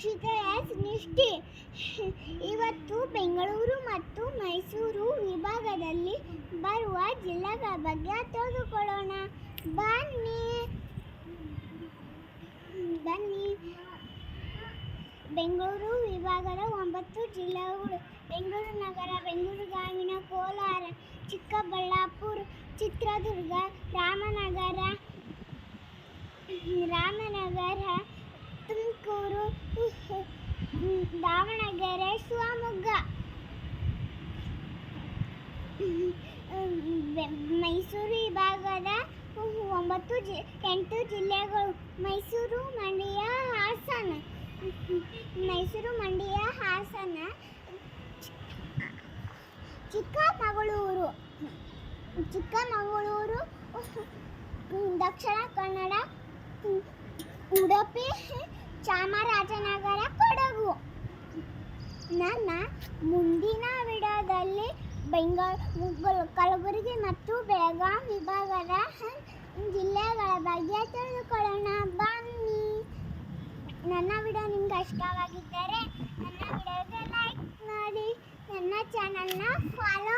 ರಕ್ಷಿತ S ನಿಷ್ಠೆ. ಇವತ್ತು ಬೆಂಗಳೂರು ಮತ್ತು ಮೈಸೂರು ವಿಭಾಗದಲ್ಲಿ ಬರುವ ಜಿಲ್ಲೆಗಳ ಬಗ್ಗೆ ತಿಳಿದುಕೊಳ್ಳೋಣ. ಬನ್ನಿ. ಬೆಂಗಳೂರು ವಿಭಾಗದ 9 ಜಿಲ್ಲೆಗಳು: ಬೆಂಗಳೂರು ನಗರ, ಬೆಂಗಳೂರು ಗ್ರಾಮೀಣ, ಕೋಲಾರ, ಚಿಕ್ಕಬಳ್ಳಾಪುರ, ಚಿತ್ರದುರ್ಗ, ರಾಮನಗರ, ತುಮಕೂರು, ದಾವಣಗೆರೆ, ಶಿವಮೊಗ್ಗ. ಮೈಸೂರು ವಿಭಾಗದ 8 ಜಿಲ್ಲೆಗಳು: ಮೈಸೂರು, ಮಂಡ್ಯ, ಹಾಸನ, ಚಿಕ್ಕಮಗಳೂರು, ದಕ್ಷಿಣ ಕನ್ನಡ, ಉಡುಪಿ, ಚಾಮರಾಜನಗರ, ಕೊಡಗು. ನನ್ನ ಮುಂದಿನ ವಿಡಿಯೋದಲ್ಲಿ ಕಲಬುರಗಿ ಮತ್ತು ಬೆಳಗಾಂ ವಿಭಾಗದ ಜಿಲ್ಲೆಗಳ ಬಗ್ಗೆ ತಿಳಿದುಕೊಳ್ಳೋಣ. ಬನ್ನಿ. ನನ್ನ ವಿಡಿಯೋ ನಿಮ್ಗೆ ಇಷ್ಟವಾಗಿದ್ದರೆ ನನ್ನ ವಿಡಿಯೋಗೆ ಲೈಕ್ ಮಾಡಿ, ನನ್ನ ಚಾನಲ್ನ ಫಾಲೋ